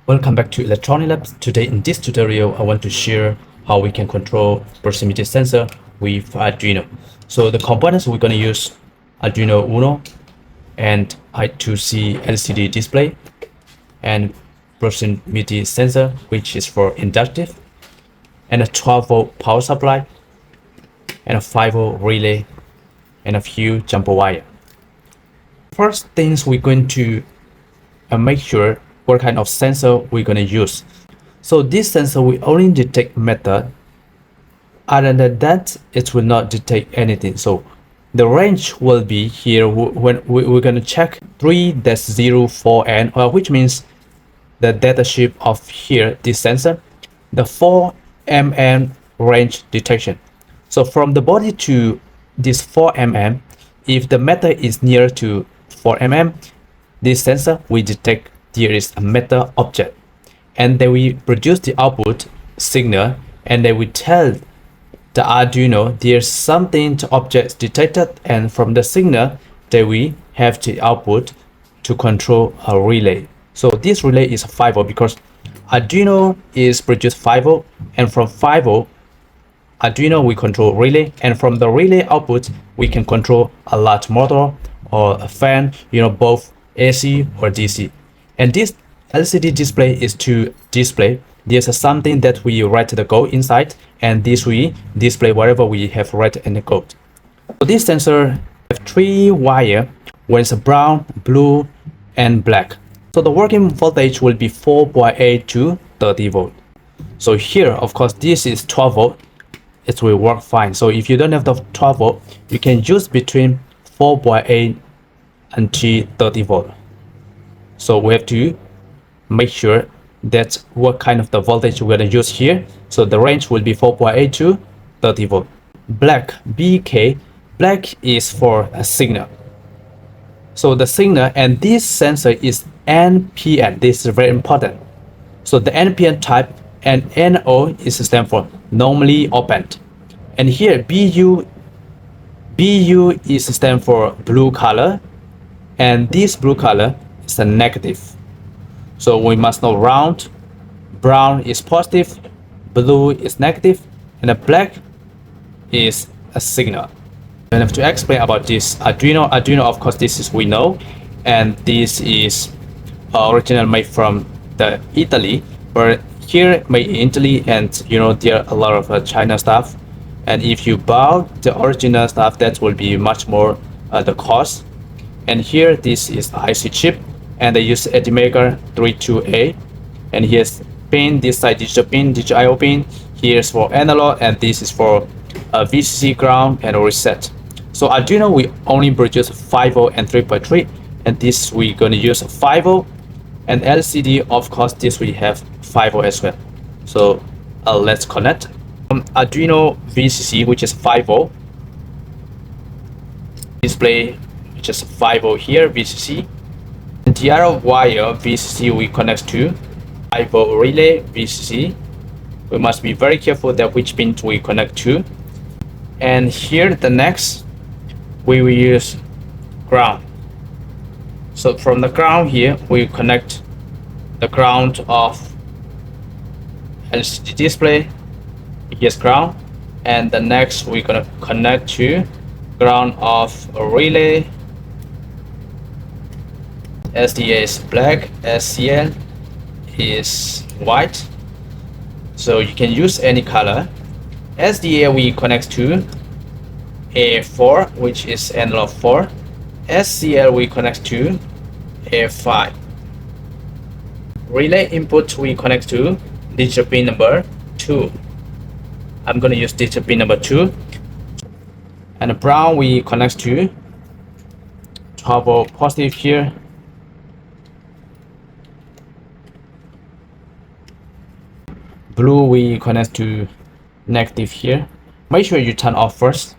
Welcome back to Electronic Labs. Today in this tutorial, I want to share how we can control proximity sensor with Arduino. So the components we're going to use Arduino Uno and I2C LCD display and proximity sensor, which is for inductive, and a 12-volt power supply and a 5-volt relay and a few jumper wire. First things we're going to make sure what kind of sensor we're going to use. So this sensor will only detect metal. Other than that, it will not detect anything. So the range will be here when we're going to check 3-04N, which means the data sheet of here, this sensor, the 4 mm range detection. So from the body to this 4 mm, if the metal is near to 4 mm, this sensor will detect there is a metal object, and they will produce the output signal, and they will tell the Arduino there's something to objects detected, and from the signal they will have the output to control a relay. So this relay is 5-volt because Arduino is produced 5-volt, and from 5-volt Arduino we control relay, and from the relay output we can control a large motor or a fan, both AC or DC. And this LCD display is to display there's something that we write the code inside, and this we display whatever we have write in the code. So this sensor have 3 wire, one is brown, blue, and black. So the working voltage will be 4.8 to 30 volt. So here, of course, this is 12 volt. It will work fine. So if you don't have the 12 volt, you can use between 4.8 until 30 volt. So we have to make sure that's what kind of the voltage we're going to use here. So the range will be 4.8 to 30 volt. Black, BK, black is for a signal. So the signal, and this sensor is NPN. This is very important. So the NPN type, and NO is stand for normally opened. And here BU is stand for blue color, and this blue color is a negative. So we must know round, brown is positive, blue is negative, and the black is a signal. I have to explain about this Arduino. Arduino, of course, this is we know, and this is original made from the Italy, but here made in Italy, and there are a lot of China stuff. And if you buy the original stuff, that will be much more the cost. And here this is IC chip, and they use ATmega 32A, and here's pin, this side digital pin, digital IO pin, here's for analog, and this is for VCC ground and reset. So Arduino we only produce 5-volt and 3.3, and this we're going to use 5-volt, and LCD, of course, this we have 5-volt as well. So let's connect Arduino VCC, which is 5-volt, display which is 5-volt here, VCC. And the other wire VCC we connect to 5-volt relay VCC. We must be very careful that which pins we connect to. And here the next we will use ground. So from the ground here we connect the ground of LCD display. Here's ground, and the next we're gonna connect to ground of a relay. SDA is black, SCL is white, so you can use any color. SDA we connect to A4, which is analog 4. SCL we connect to A5. Relay input we connect to digital pin number 2. I'm going to use digital pin number 2. And the brown we connect to 12-volt positive here. Blue we connect to negative here. Make sure you turn off first.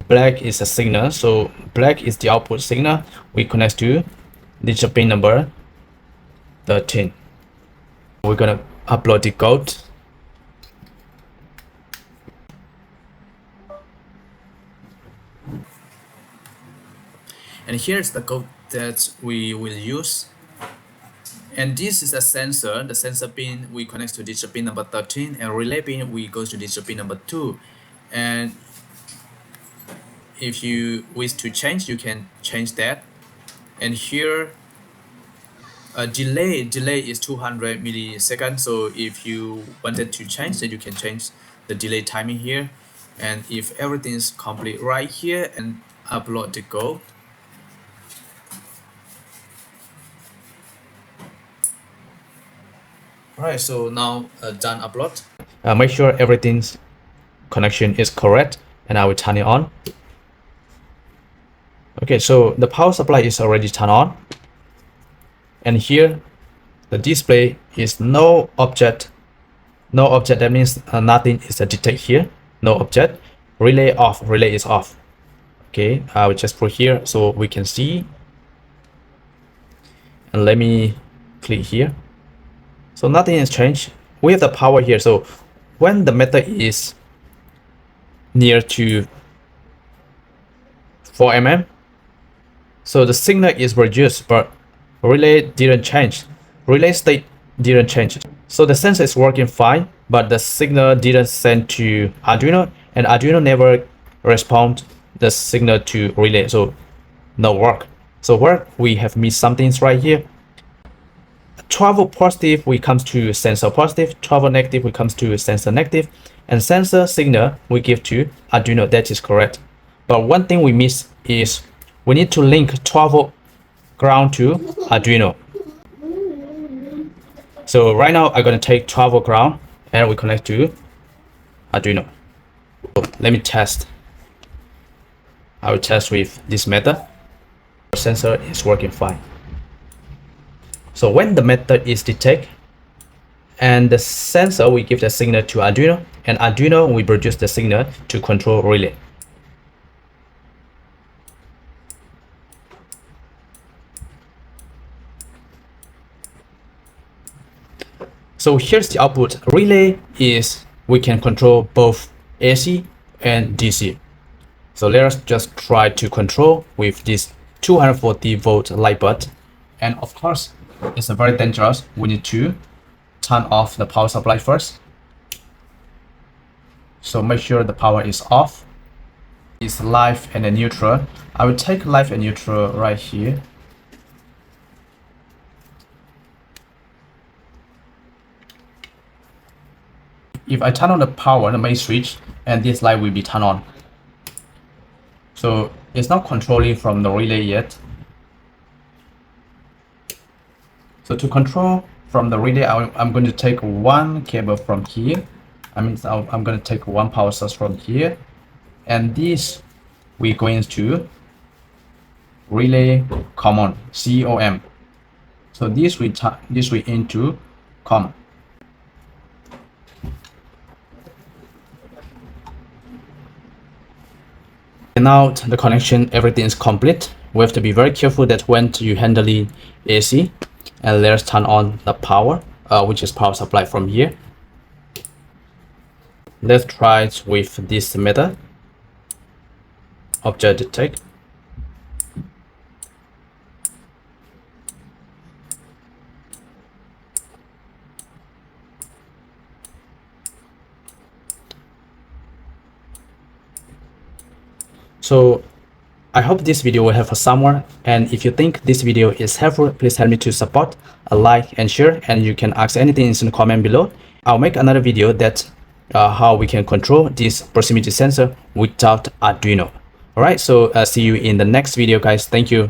Black is a signal, so black is the output signal. We connect to digital pin number 13. We're gonna upload the code. And here's the code that we will use. And this is a sensor. The sensor pin we connect to digital pin number 13, and relay pin we go to digital pin number 2. And if you wish to change, you can change that. And here delay is 200 milliseconds. So if you wanted to change, then you can change the delay timing here. And if everything is complete right here, and upload the code. Alright, so now done upload. Make sure everything's connection is correct, and I will turn it on. Okay, so the power supply is already turned on, and here the display is no object. No object, that means nothing is detected here. No object. Relay off. Relay is off. Okay, I will just put here so we can see. And let me click here. So nothing has changed. We have the power here. So when the meter is near to 4 mm, so the signal is reduced, but relay didn't change. Relay state didn't change. So the sensor is working fine, but the signal didn't send to Arduino, and Arduino never respond the signal to relay, so no work. So where we have missed something right here. Travel positive we comes to sensor positive, travel negative we comes to sensor negative, and sensor signal we give to Arduino. That is correct. But one thing we miss is we need to link travel ground to Arduino. So right now I'm gonna take travel ground and we connect to Arduino. So let me test. I will test with this method. The sensor is working fine. So when the method is detected, and the sensor we give the signal to Arduino, and Arduino we produce the signal to control relay. So here's the output. Relay is we can control both AC and DC. So let us just try to control with this 240 volt light bulb. And of course, it's very dangerous. We need to turn off the power supply first. So make sure the power is off. It's live and neutral. I will take live and neutral right here. If I turn on the power, the main switch, and this light will be turned on. So it's not controlling from the relay yet. So to control from the relay, I'm going to take one cable from here. I'm going to take one power source from here, and this we're going to relay common, COM. So this we into common. And now the connection, everything is complete. We have to be very careful that when you handling AC, and let's turn on the power, which is power supply from here. Let's try it with this method, object detect. So I hope this video will help for someone, and if you think this video is helpful, please help me to support, a like and share, and you can ask anything in the comment below. I'll make another video that how we can control this proximity sensor without Arduino. Alright, so see you in the next video guys. Thank you.